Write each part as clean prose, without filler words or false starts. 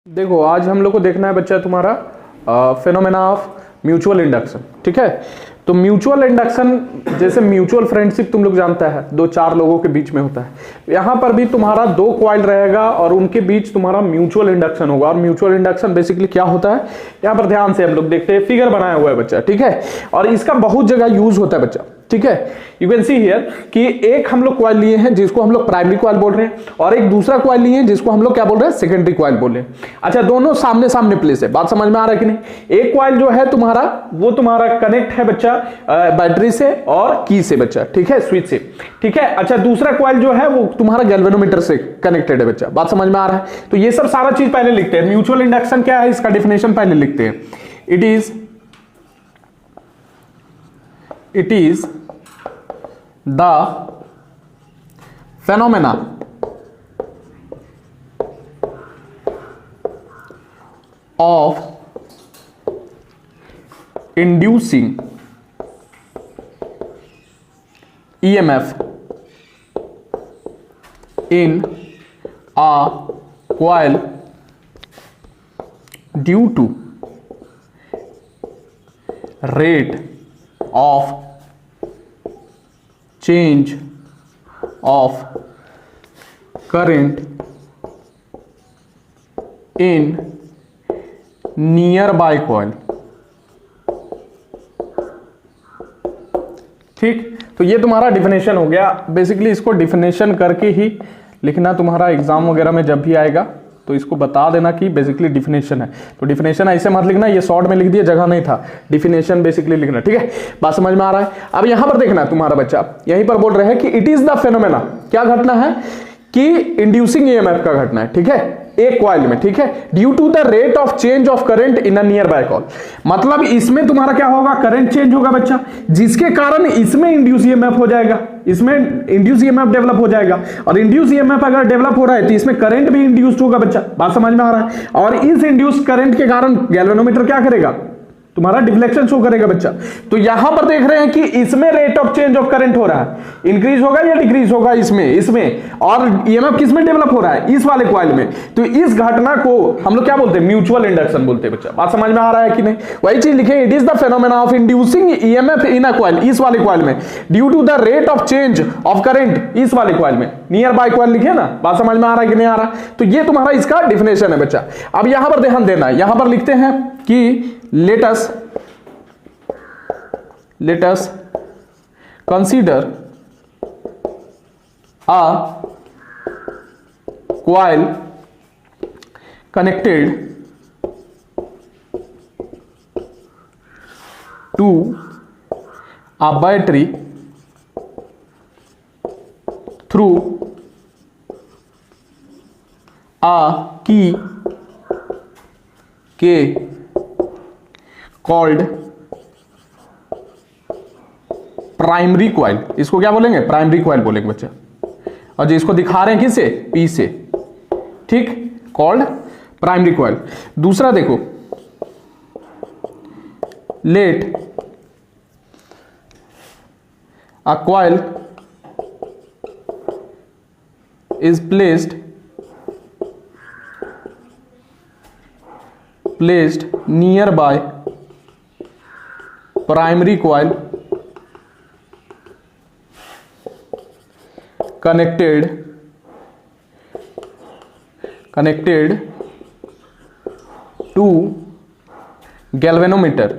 देखो आज हम लोग को देखना है बच्चा तुम्हारा फेनोमेना ऑफ म्यूचुअल इंडक्शन। ठीक है, तो म्यूचुअल इंडक्शन जैसे म्यूचुअल फ्रेंडशिप तुम लोग जानता है दो चार लोगों के बीच में होता है, यहां पर भी तुम्हारा दो कॉइल रहेगा और उनके बीच तुम्हारा म्यूचुअल इंडक्शन होगा। और म्यूचुअल इंडक्शन बेसिकली क्या होता है, यहां पर ध्यान से हम लोग देखते हैं, फिगर बनाया हुआ है बच्चा। ठीक है, और इसका बहुत जगह यूज होता है बच्चा। ठीक है, यू कैन सी हियर कि एक हम लोग कॉइल लिए हैं जिसको हम लोग प्राइमरी कॉइल बोल रहे हैं और एक दूसरा कॉइल लिए हैं जिसको हम लोग क्या बोल रहे हैं, सेकेंडरी कॉइल बोल रहे हैं। अच्छा, दोनों सामने सामने प्लेस है, बात समझ में आ रहा है कि नहीं। एक कॉइल जो है तुम्हारा वो तुम्हारा कनेक्ट है बच्चा बैटरी से और की से बच्चा। ठीक है, स्विच से। ठीक है, अच्छा दूसरा कॉइल जो है वो तुम्हारा गैल्वेनोमीटर से कनेक्टेड है बच्चा, बात समझ में आ रहा है। तो ये सब सारा चीज पहले लिखते हैं। म्यूचुअल इंडक्शन क्या है, इसका डेफिनेशन पहले लिखते हैं। It is the phenomena of inducing EMF in a coil due to rate of change of current in nearby coil। ठीक, तो ये तुम्हारा डिफिनेशन हो गया। बेसिकली इसको डिफिनेशन करके ही लिखना तुम्हारा एग्जाम वगैरह में जब भी आएगा तो इसको बता देना कि बेसिकली डिफिनेशन है। तो डिफिनेशन ऐसे मत लिखना, ये शॉर्ट में लिख दिया, जगह नहीं था, डिफिनेशन बेसिकली लिखना। ठीक है, बात समझ में आ रहा है। अब यहां पर देखना तुम्हारा बच्चा यहीं पर बोल रहे हैं कि इट इज द फेनोमेना, क्या घटना है कि इंड्यूसिंग ईएमएफ का घटना है। ठीक है, एक कॉइल में। ठीक है, due to the rate of change of current in a nearby coil, मतलब इसमें तुम्हारा क्या होगा, करंट चेंज होगा बच्चा, जिसके कारण इसमें इंड्यूस ईएमएफ हो जाएगा, इसमें इंड्यूस ईएमएफ डेवलप हो जाएगा। और इंड्यूस ईएमएफ अगर डेवलप हो रहा है तो इसमें करंट भी इंड्यूस्ड होगा बच्चा, बात समझ में आ रहा है। और इस इंड्यूस करंट के कारण गैल्वेनोमीटर क्या करेगा, तुम्हारा डिफ्लेक्शन शो करेगा बच्चा। तो यहां पर देख रहे हैं कि इसमें rate of change of current हो रहा है, इंक्रीज होगा या डिक्रीज होगा इसमें और ईएमएफ किसमें डेवलप हो रहा है, इस वाले कॉइल में। तो इस घटना को हम लोग क्या बोलते हैं, म्यूचुअल इंडक्शन बोलते हैं बच्चा, बात समझ में आ रहा है कि नहीं। वही चीज लिखे, it is the phenomena of inducing EMF in a coil, इस वाले कॉइल में, due to the rate of change of current, इस वाले कॉइल में, नियर बाय कॉइल लिखे ना, बात समझ में आ रहा है कि नहीं आ रहा। तो ये तुम्हारा इसका डिफिनेशन है बच्चा। अब यहां पर ध्यान देना है, यहां पर लिखते हैं कि let us consider a coil connected to a battery through a key called primary coil. इसको क्या बोलेंगे, प्राइमरी कॉइल बोलेंगे बच्चा। और जो इसको दिखा रहे हैं किसे, पी से। ठीक, कॉल्ड प्राइमरी कॉइल। दूसरा देखो, let a coil is placed nearby primary coil connected to galvanometer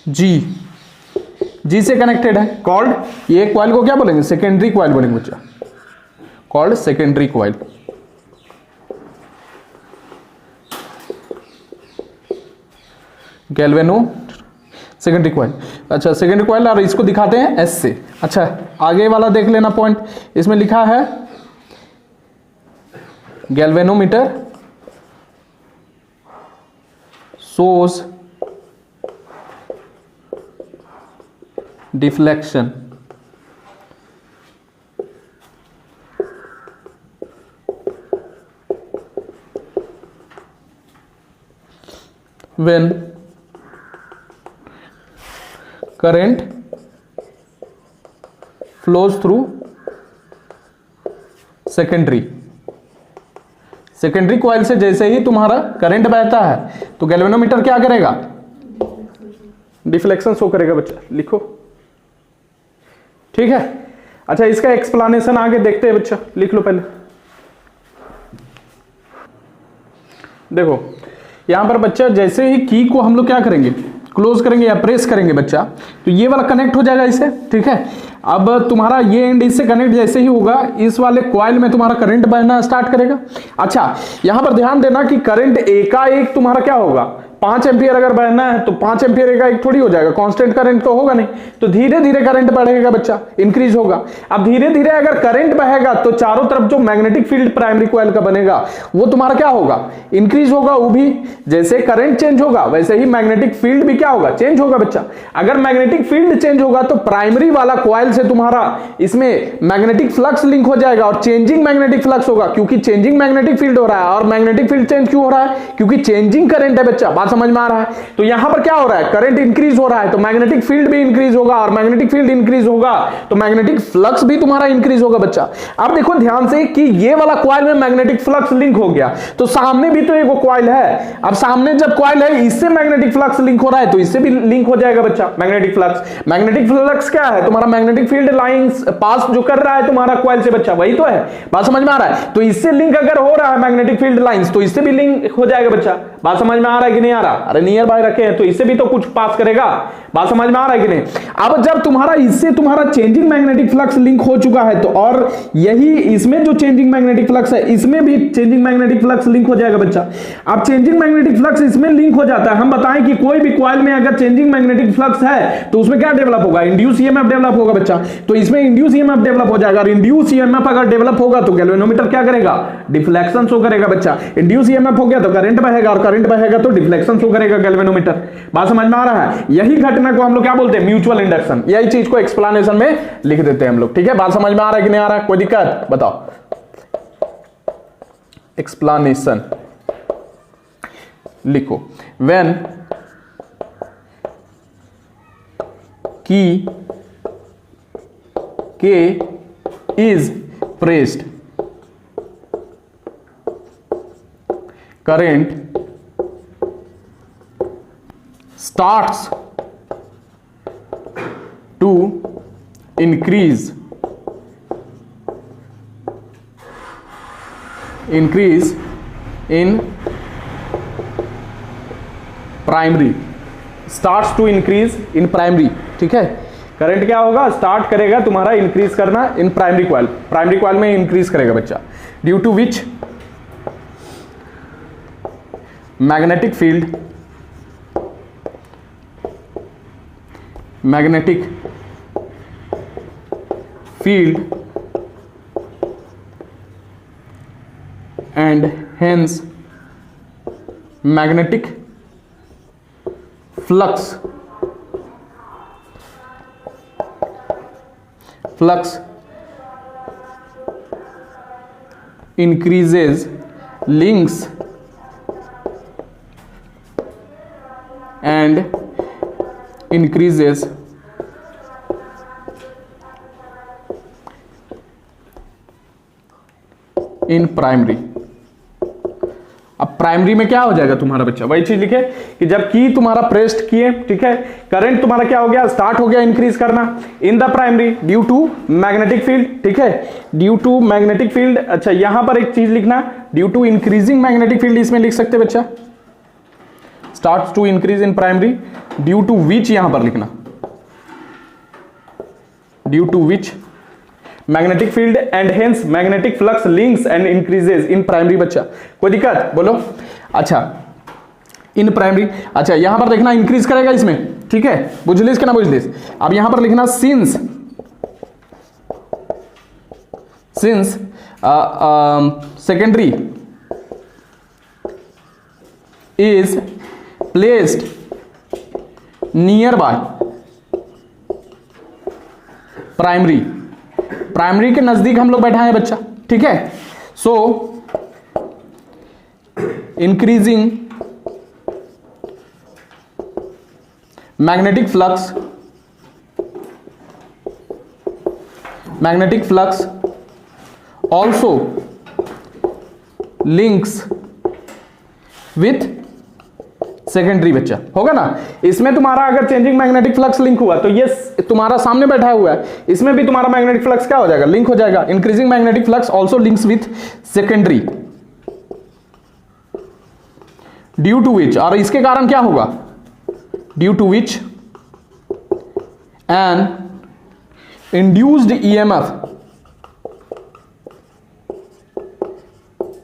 G से कनेक्टेड है, कॉल्ड, ये कॉइल को क्या बोलेंगे, सेकेंडरी कॉइल बोलेंगे बच्चा, called secondary coil. Galvano secondary coil. अच्छा, सेकेंडरी कॉइल, और इसको दिखाते हैं एस से। अच्छा, आगे वाला देख लेना पॉइंट, इसमें लिखा है galvanometer source deflection. When current flows through secondary. Secondary coil से जैसे ही तुम्हारा करंट बहता है तो गैल्वेनोमीटर क्या करेगा, डिफ्लेक्शन शो करेगा बच्चा, लिखो। ठीक है, अच्छा इसका एक्सप्लेनेशन आगे देखते हैं बच्चा, लिख लो पहले। देखो यहां पर बच्चा जैसे ही की को हम लोग क्या करेंगे, क्लोज करेंगे या प्रेस करेंगे बच्चा, तो ये वाला कनेक्ट हो जाएगा इससे। ठीक है, अब तुम्हारा ये एंड इससे कनेक्ट जैसे ही होगा, इस वाले कॉइल में तुम्हारा करंट बहना स्टार्ट करेगा। अच्छा यहां पर ध्यान देना कि करंट एकाएक तुम्हारा क्या होगा, 5 एम्पियर अगर बहना है तो 5 एम्पियर एकाएक थोड़ी हो जाएगा, कांस्टेंट करंट तो होगा नहीं, तो धीरे धीरे करंट बढ़ेगा बच्चा, इंक्रीज होगा। अब धीरे धीरे अगर करंट बहेगा तो चारों तरफ जो मैग्नेटिक फील्ड प्राइमरी कॉइल का बनेगा वो तुम्हारा क्या होगा, इंक्रीज होगा। वो भी जैसे करंट चेंज होगा वैसे ही मैग्नेटिक फील्ड भी क्या होगा, चेंज होगा बच्चा। अगर मैग्नेटिक फील्ड चेंज होगा तो प्राइमरी वाला कॉइल से तुम्हारा इसमें मैग्नेटिक फ्लक्स लिंक हो जाएगा और चेंजिंग मैग्नेटिक फ्लक्स होगा, क्योंकि चेंजिंग मैग्नेटिक फील्ड हो रहा है। और मैग्नेटिक फील्ड चेंज क्यों हो रहा है, क्योंकि चेंजिंग करंट है बच्चा, बात समझ में आ रहा है। तो यहां पर क्या हो रहा है, करंट इंक्रीज हो रहा है तो मैग्नेटिक फील्ड भी इंक्रीज होगा, और मैग्नेटिक फील्ड इंक्रीज होगा तो मैग्नेटिक फ्लक्स भी तुम्हारा इंक्रीज होगा बच्चा। अब देखो ध्यान से कि ये वाला कॉइल में मैग्नेटिक फ्लक्स लिंक हो गया, तो सामने भी तो एक कॉइल है। अब सामने जब कॉइल है इससे मैग्नेटिक फ्लक्स लिंक हो रहा है तो इससे भी लिंक हो जाएगा बच्चा मैग्नेटिक फ्लक्स। मैग्नेटिक फ्लक्स क्या है, तुम्हारा मैग्नेटिक फील्ड लाइंस पास जो कर रहा है तुम्हारा कॉइल से बच्चा, वही तो है, बात समझ में आ रहा है। तो इससे लिंक अगर हो रहा है मैग्नेटिक फील्ड लाइंस तो इससे भी लिंक हो जाएगा बच्चा, बात समझ में आ रहा है कि नहीं आ रहा। अरे नियर बाय रखे हैं तो इससे भी तो कुछ पास करेगा, बात समझ में आ रहा है कि नहीं। अब जब तुम्हारा इससे तुम्हारा चेंजिंग मैग्नेटिक फ्लक्स लिंक हो चुका है तो और यही इसमें जो चेंजिंग मैग्नेटिक फ्लक्स है इसमें भी चेंजिंग मैग्नेटिक फ्लक्स लिंक हो जाएगा बच्चा। अब चेंजिंग मैग्नेटिक फ्लक्स इसमें लिंक हो जाता है, हम बताएं कि कोई भी कॉइल में अगर चेंजिंग मैग्नेटिक फ्लक्स है तो उसमें क्या डेवलप होगा, इंड्यूस ईएमएफ डेवलप होगा बच्चा। तो इसमें इंड्यूस ईएमएफ डेवलप हो जाएगा, और इंड्यूस ईएमएफ अगर डेवलप होगा तो गैल्वेनोमीटर क्या करेगा, डिफ्लेक्शन शो करेगा बच्चा। इंड्यूस ईएमएफ हो गया तो करंट बहेगा, और करंट बहेगा तो डिफ्लेक्शन शो करेगा गैल्वेनोमीटर, बात समझ में आ रहा है। यही घटना को हम लोग क्या बोलते हैं, म्यूचुअल इंडक्शन। यही चीज को एक्सप्लेनेशन में लिख देते हैं हम लोग। ठीक है, बात समझ में आ रहा है कि नहीं आ रहा है, कोई दिक्कत बताओ। एक्सप्लेनेशन लिखो, व्हेन की K is pressed, current starts to increase in primary, starts to increase in primary. ठीक है, करंट क्या होगा, स्टार्ट करेगा तुम्हारा इंक्रीज करना in primary coil, primary coil में इंक्रीज करेगा बच्चा, due to which magnetic field and hence magnetic flux increases, links and increases in primary। अब प्राइमरी में क्या हो जाएगा तुम्हारा बच्चा, वही चीज लिखे कि जब की तुम्हारा प्रेस्ड किए, ठीक है, करंट तुम्हारा क्या हो गया, स्टार्ट हो गया इंक्रीज करना in the primary due to magnetic field. ठीक है, ड्यू टू मैग्नेटिक फील्ड। अच्छा यहां पर एक चीज लिखना, due to increasing magnetic field इसमें लिख सकते बच्चा, starts to increase in primary, due to which यहां पर लिखना, due to which magnetic field and hence magnetic flux links and increases in primary बच्चा। कोई दिक्कत बोलो। अच्छा इन प्राइमरी, अच्छा यहां पर देखना इंक्रीज करेगा इसमें, ठीक है, बुझलिस कि ना बुझलिस। अब यहां पर लिखना since secondary is placed nearby primary, primary के नजदीक हम लोग बैठा है बच्चा। ठीक है, सो increasing magnetic flux also links with secondary बच्चा, होगा ना। इसमें तुम्हारा अगर चेंजिंग मैग्नेटिक फ्लक्स लिंक हुआ तो ये तुम्हारा सामने बैठा हुआ है, इसमें भी तुम्हारा मैग्नेटिक फ्लक्स क्या हो जाएगा, लिंक हो जाएगा। Increasing magnetic flux also links with secondary due to which, और इसके कारण क्या होगा, due to which an induced EMF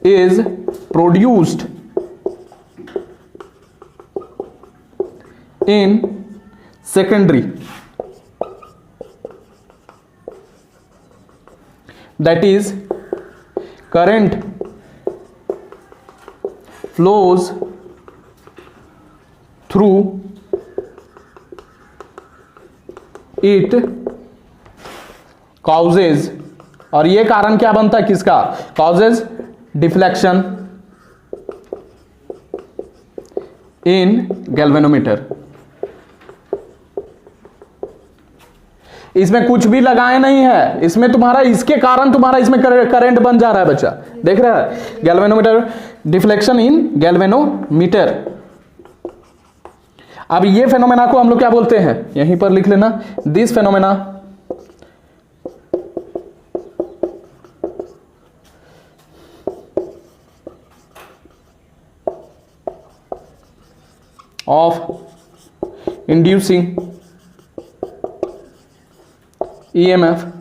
is produced in secondary, that is current flows through it causes, और ये कारण क्या बनता है किसका, causes डिफ्लेक्शन इन गैल्वेनोमीटर। इसमें कुछ भी लगाए नहीं है, इसमें तुम्हारा इसके कारण तुम्हारा इसमें करंट बन जा रहा है बच्चा, देख रहा है, गैल्वेनोमीटर, डिफ्लेक्शन इन गैल्वेनोमीटर। अब ये फेनोमेना को हम लोग क्या बोलते हैं, यहीं पर लिख लेना, this phenomena of inducing EMF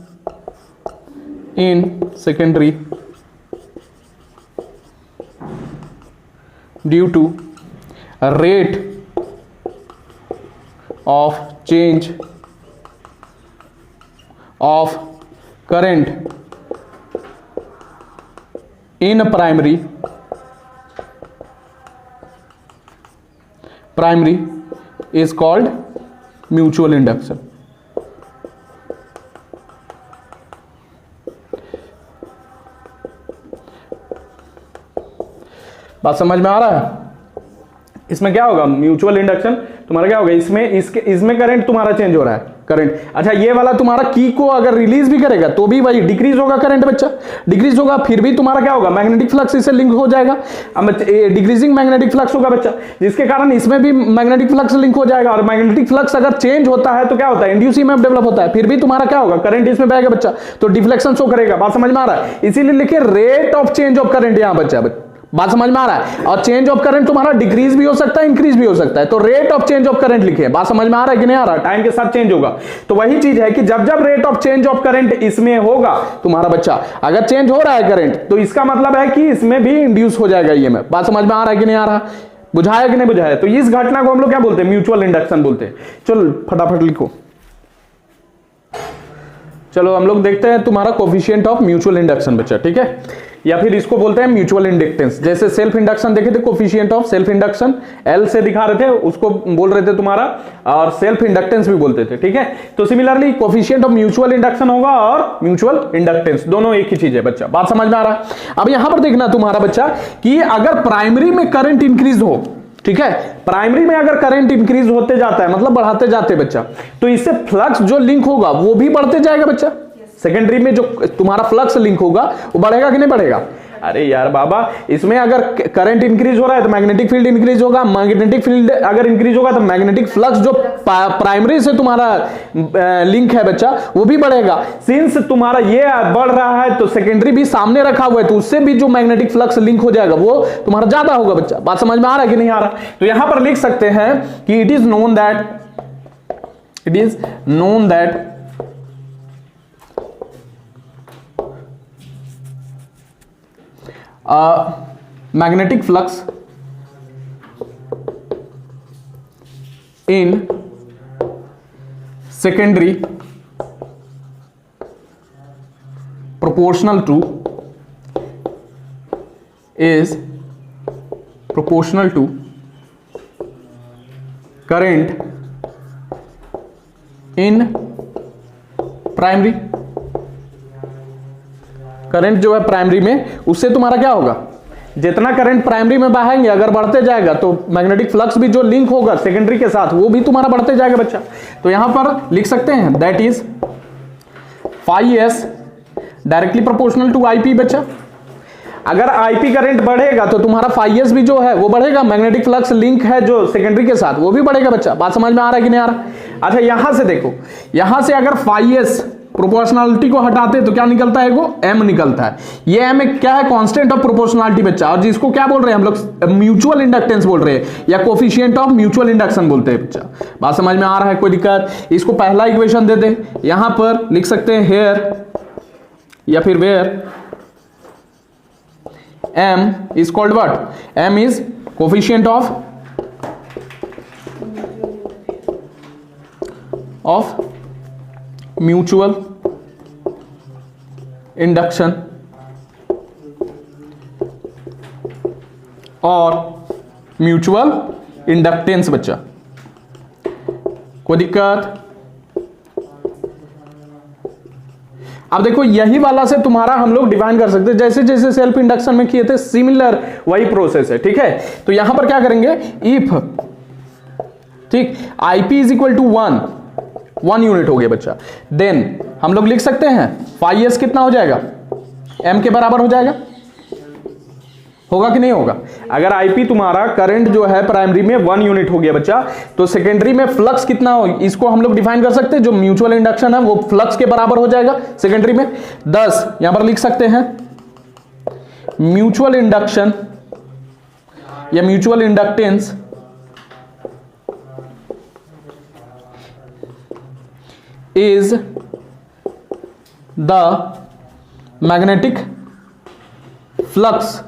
in secondary due to a rate of change of current in primary is called mutual induction। बात समझ में आ रहा है। इसमें क्या होगा, म्यूचुअल इंडक्शन तुम्हारा क्या होगा, इसमें करंट तुम्हारा चेंज हो रहा है, करंट। अच्छा, ये वाला तुम्हारा की को अगर रिलीज भी करेगा तो भी भाई डिक्रीज होगा करंट बच्चा, डिक्रीज होगा, फिर भी तुम्हारा क्या होगा, मैग्नेटिक फ्लक्स इससे लिंक हो जाएगा। अब डिक्रीजिंग मैग्नेटिक फ्लक्स होगा बच्चा, जिसके कारण इसमें भी मैग्नेटिक फ्लक्स लिंक हो जाएगा। और मैग्नेटिक फ्लक्स अगर चेंज होता है तो क्या होता है, इंड्यूस ईएमएफ डेवलप होता है, फिर भी तुम्हारा क्या होगा, करंट इसमें बहेगा बच्चा, तो डिफ्लेक्शन शो करेगा। बात समझ में आ रहा है, इसीलिए लिखे rate of change of current यहां बच्चा, बात समझ में आ रहा है। और चेंज ऑफ करंट तुम्हारा डिक्रीज भी हो सकता है, इंक्रीज भी हो सकता है, तो rate of change of current लिखे। बात समझ में आ रहा है कि नहीं आ रहा, टाइम के साथ चेंज होगा। तो वही चीज है कि जब जब rate of change of current इसमें होगा तुम्हारा बच्चा, अगर चेंज हो रहा है करंट तो इसका मतलब है कि इसमें भी इंड्यूस हो जाएगा ईएमएफ। बात समझ में आ रहा है कि नहीं आ रहा, बुझाया कि नहीं बुझाया। तो इस घटना को हम लोग क्या बोलते हैं, म्यूचुअल इंडक्शन बोलते हैं। चलो फटाफट लिखो। चलो हम लोग देखते हैं तुम्हारा कोफिशिएंट ऑफ म्यूचुअल इंडक्शन बच्चा, ठीक है, या फिर इसको बोलते हैं म्यूचुअल इंडक्टेंस। जैसे सेल्फ इंडक्शन देखे थे, coefficient of self induction L से दिखा रहे थे, उसको बोल रहे थे तुम्हारा, और सेल्फ इंडक्टेंस भी बोलते थे, ठीक है। तो similarly coefficient of mutual induction होगा और म्यूचुअल इंडक्टेंस, दोनों एक ही चीज है बच्चा। बात समझ में आ रहा है। अब यहां पर देखना तुम्हारा बच्चा कि अगर प्राइमरी में करंट इंक्रीज हो, ठीक है, प्राइमरी में अगर करंट इंक्रीज होते जाता है, मतलब बढ़ाते जाते बच्चा, तो इससे फ्लक्स जो लिंक होगा वो भी बढ़ते जाएगा बच्चा। सेकेंडरी में जो तुम्हारा फ्लक्स लिंक होगा वो बढ़ेगा कि नहीं बढ़ेगा। अरे यार बाबा, इसमें अगर करंट इंक्रीज हो रहा है तो मैग्नेटिक फील्ड इंक्रीज होगा, मैग्नेटिक फील्ड अगर इंक्रीज होगा तो मैग्नेटिक फ्लक्स जो प्राइमरी से तुम्हारा लिंक है बच्चा वो भी बढ़ेगा। सिंस तुम्हारा ये बढ़ रहा है तो सेकेंडरी भी सामने रखा हुआ है, तो उससे भी जो मैग्नेटिक फ्लक्स लिंक हो जाएगा वो तुम्हारा ज्यादा होगा बच्चा। बात समझ में आ रहा है कि नहीं आ रहा। तो यहां पर लिख सकते हैं कि it is known that magnetic flux in secondary proportional to current in primary। Current जो है प्राइमरी में, उससे तुम्हारा क्या होगा, जितना करंट प्राइमरी में बहाएंगे अगर बढ़ते जाएगा तो मैग्नेटिक फ्लक्स भी जो लिंक होगा सेकेंडरी के साथ वो भी तुम्हारा बढ़ते जाएगा बच्चा। तो यहां पर लिख सकते हैं that is phi s directly proportional to IP बच्चा। अगर आईपी करंट बढ़ेगा तो तुम्हारा फाइएस भी जो है वो बढ़ेगा, मैग्नेटिक फ्लक्स लिंक है जो सेकेंडरी के साथ वो भी बढ़ेगा बच्चा। बात समझ में आ रहा है कि नहीं आ रहा? अच्छा यहां से देखो, यहां से अगर फाइएस प्रोपोर्शनलिटी को हटाते तो क्या निकलता है? वो एम निकलता है। ये एम क्या है? कांस्टेंट ऑफ प्रोपोर्शनलिटी बच्चा, और जिसको क्या बोल रहे हैं हम लोग? म्यूचुअल इंडक्टेंस बोल रहे हैं या कोफिशिएंट ऑफ म्यूचुअल इंडक्शन बोलते हैं बच्चा। बात समझ में आ रहा है? कोई दिक्कत? इसको पहला इक्वेशन दे दे, यहां पर लिख सकते हैं हेयर या फिर where m is called what? m is coefficient of mutual induction और म्यूचुअल इंडक्टेंस बच्चा। कोई दिक्कत? अब देखो यही वाला से तुम्हारा हम लोग डिफाइन कर सकते हैं, जैसे जैसे सेल्फ इंडक्शन में किए थे सिमिलर वही प्रोसेस है, ठीक है। तो यहां पर क्या करेंगे? इफ, ठीक, IP is equal to 1 unit हो गया बच्चा, देन हम लोग लिख सकते हैं फाइएस कितना हो जाएगा? एम के बराबर हो जाएगा। होगा कि नहीं होगा? अगर आईपी तुम्हारा करंट जो है प्राइमरी में 1 यूनिट हो गया बच्चा, तो सेकेंडरी में फ्लक्स कितना हो, इसको हम लोग डिफाइन कर सकते हैं, जो म्यूचुअल इंडक्शन है वो फ्लक्स के बराबर हो जाएगा सेकेंडरी में 10। यहां पर लिख सकते हैं म्यूचुअल इंडक्शन या mutual inductance is the magnetic flux.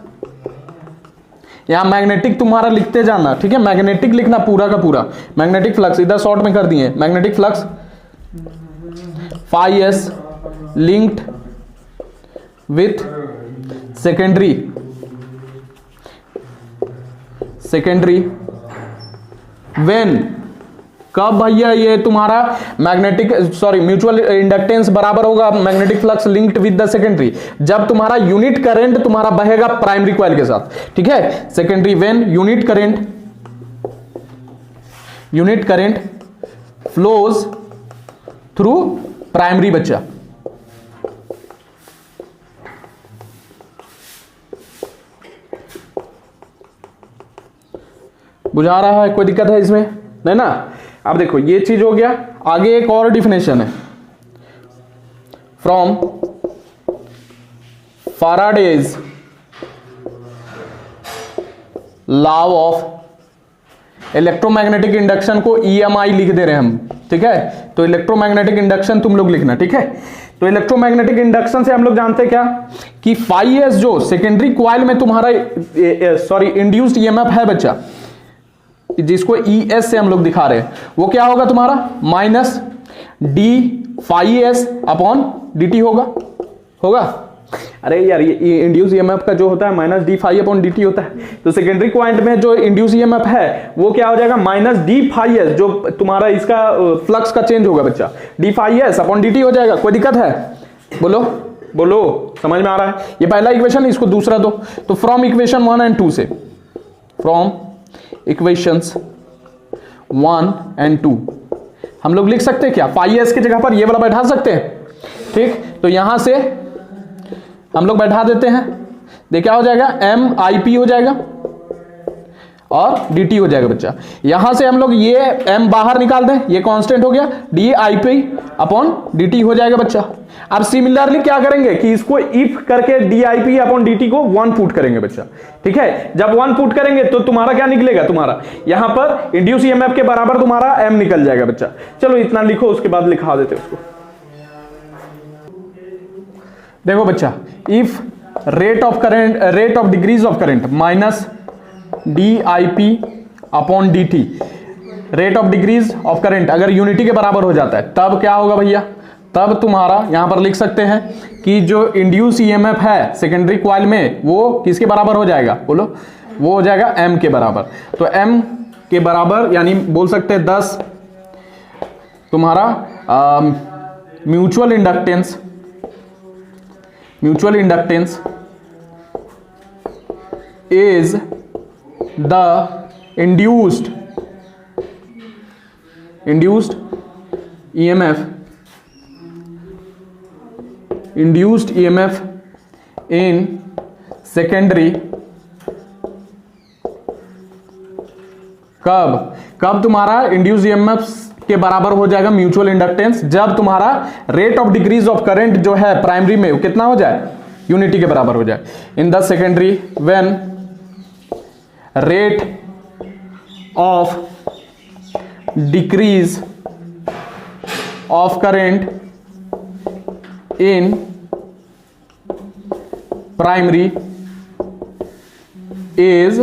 यहां मैग्नेटिक तुम्हारा लिखते जाना, ठीक है, मैग्नेटिक लिखना पूरा का पूरा, मैग्नेटिक फ्लक्स इधर शॉर्ट में कर दिए, magnetic flux phi S linked with secondary when, कब भैया ये तुम्हारा मैग्नेटिक म्यूचुअल इंडक्टेंस बराबर होगा magnetic flux linked with the secondary, जब तुम्हारा यूनिट करंट तुम्हारा बहेगा प्राइमरी कॉइल के साथ, ठीक है। Secondary when unit current flows through primary बच्चा। बुझा रहा है? कोई दिक्कत है इसमें? नहीं ना? अब देखो ये चीज हो गया। आगे एक और डिफिनेशन है, from Faraday's law of electromagnetic induction को EMI लिख दे रहे हैं हम, ठीक है। तो इलेक्ट्रोमैग्नेटिक इंडक्शन तुम लोग लिखना, ठीक है। तो इलेक्ट्रोमैग्नेटिक इंडक्शन से हम लोग जानते हैं क्या कि फाई एस जो सेकेंडरी क्वाइल में तुम्हारा इंड्यूस्ड EMF है बच्चा, जिसको ES से हम लोग दिखा रहे हैं, वो क्या होगा तुम्हारा? Minus D phi S upon dt होगा। अरे यार ये इंड्यूस EMF का जो होता है minus D phi upon dt होता है, तो सेकेंडरी क्वाइंट में जो इंड्यूस EMF है वो क्या हो जाएगा? माइनस डी फाई एस, जो तुम्हारा इसका फ्लक्स का चेंज होगा बच्चा, D phi S upon dt हो जाएगा। कोई दिक्कत है? बोलो, समझ में आ रहा है? ये पहला इक्वेशन, इसको दूसरा दो। तो फ्रॉम इक्वेशन 1 एंड 2 से, फ्रॉम इक्वेशंस 1 एंड 2 हम लोग लिख सकते हैं क्या? फाई एस की जगह पर ये वाला बैठा सकते हैं, ठीक। तो यहां से हम लोग बैठा देते हैं, देख क्या हो जाएगा? MIP हो जाएगा और dt हो जाएगा बच्चा। यहां से हम लोग ये m बाहर निकाल दें, ये कांस्टेंट हो गया, DIP अपॉन dt हो जाएगा बच्चा। अब सिमिलरली क्या करेंगे कि इसको इफ करके DIP अपॉन dt को 1 पुट करेंगे बच्चा, ठीक है। जब 1 पुट करेंगे तो तुम्हारा क्या निकलेगा? तुम्हारा यहां पर इंड्यूस EMF के बराबर तुम्हारा m निकल जाएगा बच्चा। चलो इतना लिखो, उसके बाद लिखा देते उसको। देखो बच्चा, if rate of degrees of current minus DIP upon dt, rate of degrees of current अगर यूनिटी के बराबर हो जाता है तब क्या होगा भैया? तब तुम्हारा यहां पर लिख सकते हैं कि जो इंड्यूस EMF है सेकेंडरी क्वाइल में वो किसके बराबर हो जाएगा? बोलो, वो हो जाएगा m के बराबर। तो m के बराबर यानी बोल सकते हैं 10 तुम्हारा mutual inductance is the induced EMF induced EMF in secondary कब तुम्हारा इंड्यूस ईएमएफ के बराबर हो जाएगा म्यूचुअल इंडक्टेंस, जब तुम्हारा rate of decrease of current जो है प्राइमरी में वो कितना हो जाए, यूनिटी के बराबर हो जाए। In the secondary when rate of decrease of current in primary is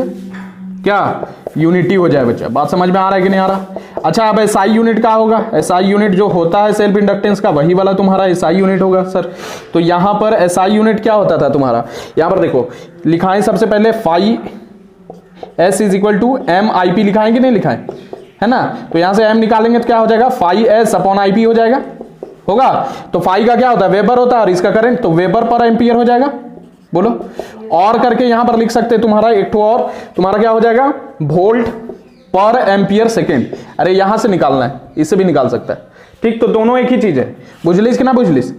क्या, यूनिटी हो जाए बच्चा। बात समझ में आ रहा है कि नहीं आ रहा? अच्छा, अब एसआई यूनिट क्या होगा? एसआई यूनिट जो होता है सेल्फ इंडक्टेंस का, वही वाला तुम्हारा एसआई यूनिट होगा सर। तो यहां पर एसआई यूनिट क्या होता था तुम्हारा, यहां पर देखो लिखाएं सबसे पहले phi S is equal to M I P, लिखाएं कि नहीं लिखाएं, है ना? तो यहां से एम निकालेंगे तो क्या हो जाएगा, phi S upon I P हो जाएगा, होगा। तो फाई का क्या होता है, वेबर होता है, और इसका करंट तो वेबर पर एम्पियर हो जाएगा। बोलो, और करके यहां पर लिख सकते हैं तुम्हारा एक ठो और, तुम्हारा क्या हो जाएगा, वोल्ट पर एम्पियर सेकेंड। अरे यहां से निकालना है, इससे भी निकाल सकता है, ठीक। तो दोनों एक ही चीज है, बुझलिस कि ना बुझलिस?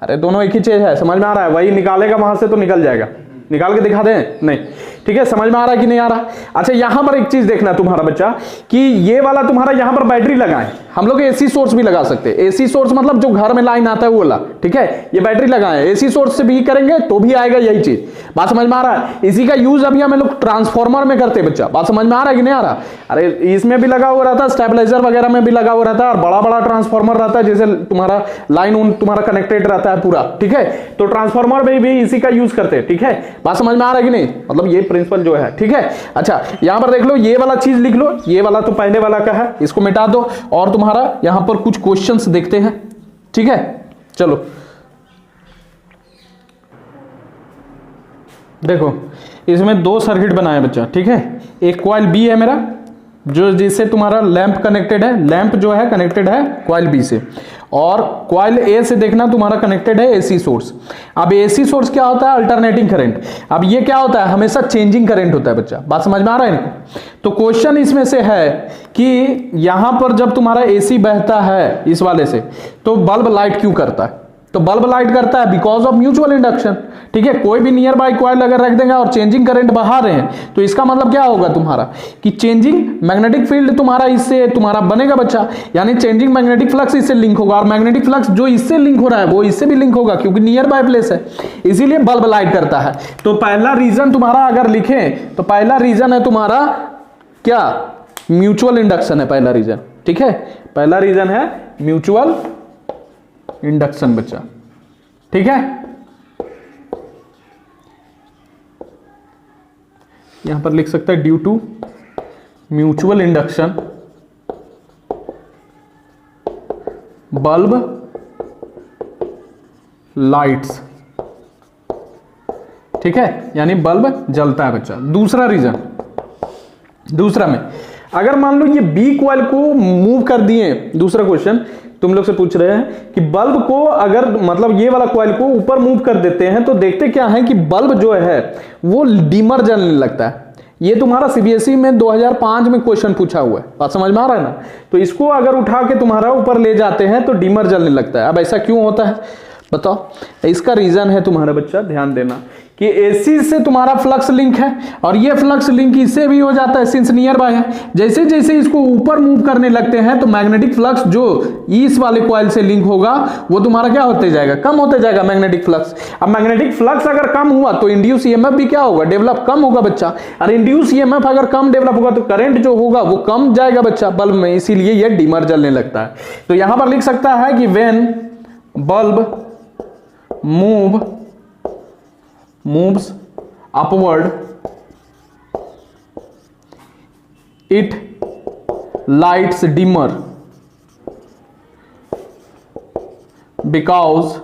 अरे दोनों एक ही चीज है, समझ में आ रहा है? वही निकालेगा वहां से तो निकल जाएगा, निकाल के दिखा दें, नहीं, ठीक है, समझ में आ रहा है कि नहीं आ रहा? अच्छा, यहां पर एक चीज देखना तुम्हारा बच्चा कि ये वाला तुम्हारा यहां पर बैटरी लगाएं, हम लोग एसी सोर्स भी लगा सकते हैं। एसी सोर्स मतलब जो घर में लाइन आता है वो वाला, ठीक है, ये बैटरी लगाएं। एसी सोर्स से भी करेंगे तो भी आएगा यही चीज। बात समझ में आ रहा है? इसी का यूज अभी हम लोग ट्रांसफॉर्मर में करते हैं बच्चा। बात समझ में आ रहा है कि नहीं आ रहा? अरे इसमें भी लगा हुआ रहता है, स्टेबलाइजर वगैरह में भी लगा हुआ रहता है, और बड़ा बड़ा ट्रांसफॉर्मर रहता है, जैसे तुम्हारा लाइन उन तुम्हारा कनेक्टेड रहता है पूरा, ठीक है। तो ट्रांसफॉर्मर में भी इसी का यूज करते हैं, ठीक है। बात समझ में आ रहा है कि नहीं? मतलब ये प्रिंसिपल जो है, ठीक है। अच्छा, यहां पर देख लो, ये वाला चीज लिख लो, ये वाला तो पहले वाला का है, इसको मिटा दो, और तुम्हारा यहां पर कुछ क्वेश्चंस देखते हैं, ठीक है। चलो देखो, इसमें दो सर्किट बनाए बच्चा, ठीक है। एक कॉइल बी है मेरा, जो जिससे तुम्हारा लैंप कनेक्टेड है, लैंप जो है कनेक्टेड है कॉइल बी से, और कॉइल ए से देखना तुम्हारा कनेक्टेड है एसी सोर्स। अब एसी सोर्स क्या होता है, अल्टरनेटिंग करंट। अब ये क्या होता है, हमेशा चेंजिंग करंट होता है बच्चा। बात समझ में आ रहा है इनको? तो क्वेश्चन इसमें से है कि यहां पर जब तुम्हारा एसी बहता है इस वाले से, तो बल्ब लाइट क्यों करता है? तो बल्ब लाइट करता है बिकॉज ऑफ म्यूचुअल इंडक्शन, ठीक है। कोई भी नियर बाई कॉइल अगर रख देंगे और चेंजिंग करंट बहा रहे हैं, तो इसका मतलब क्या होगा तुम्हारा कि चेंजिंग मैग्नेटिक फील्ड तुम्हारा इससे तुम्हारा बनेगा बच्चा, यानी चेंजिंग मैग्नेटिक फ्लक्स इससे लिंक होगा, और मैग्नेटिक फ्लक्स जो इससे लिंक हो रहा है वो इससे भी लिंक होगा, क्योंकि नियर बाय प्लेस है, इसीलिए बल्ब लाइट करता है। तो पहला रीजन तुम्हारा अगर लिखें तो पहला रीजन है तुम्हारा क्या, म्यूचुअल इंडक्शन है पहला रीजन, ठीक है। पहला रीजन है म्यूचुअल इंडक्शन बच्चा, ठीक है। यहां पर लिख सकता है due to mutual induction bulb lights, ठीक है, यानी बल्ब जलता है बच्चा। दूसरा रीजन, दूसरा में अगर मान लो ये बी कॉइल को मूव कर दिए, दूसरा क्वेश्चन तुम लोग से पूछ रहे हैं कि बल्ब को अगर मतलब ये वाला कॉइल को ऊपर मूव कर देते हैं तो देखते क्या है कि बल्ब जो है वो डिमर जलने लगता है। ये तुम्हारा सीबीएसई में 2005 में क्वेश्चन पूछा हुआ है, बात समझ में आ रहा है ना। तो इसको अगर उठा के तुम्हारा ऊपर ले जाते हैं तो डिमर जलने लगता है। अब ऐसा क्यों होता है बताओ? इसका रीजन है तुम्हारा बच्चा, ध्यान देना कि एसी से तुम्हारा फ्लक्स लिंक है, और ये फ्लक्स लिंक इससे भी हो जाता है सिंस नियर बाय है। जैसे जैसे इसको ऊपर मूव करने लगते हैं तो मैग्नेटिक फ्लक्स जो इस वाले कॉइल से लिंक होगा वो तुम्हारा क्या होते जाएगा, कम होते जाएगा मैग्नेटिक फ्लक्स। अब मैग्नेटिक फ्लक्स अगर कम हुआ तो इंड्यूस ईएमएफ भी क्या होगा, डेवलप कम होगा बच्चा। और इंड्यूस ईएमएफ अगर कम डेवलप होगा तो करंट जो होगा वो कम जाएगा बच्चा बल्ब में, इसीलिए ये डिमर जलने लगता है। तो यहां पर लिख सकता है कि when bulb moves upward, it lights dimmer because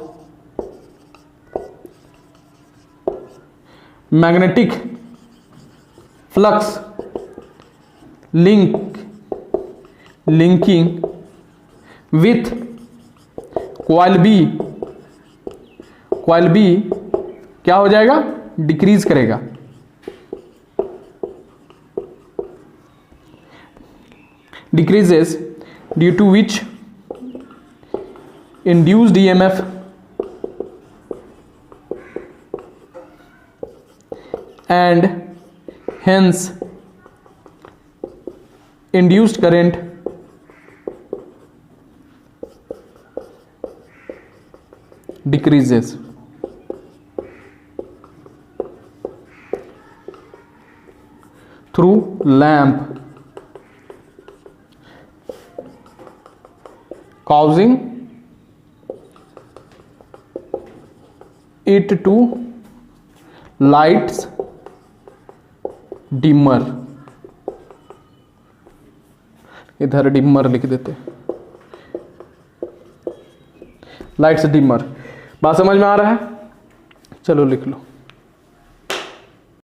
magnetic flux linking with coil B क्या हो जाएगा, डिक्रीज करेगा। Decreases due to which induced EMF and hence induced current decreases. Through lamp, causing it to lights dimmer. इधर dimmer लिख देते, lights dimmer. बात समझ में आ रहा है? चलो लिख लो।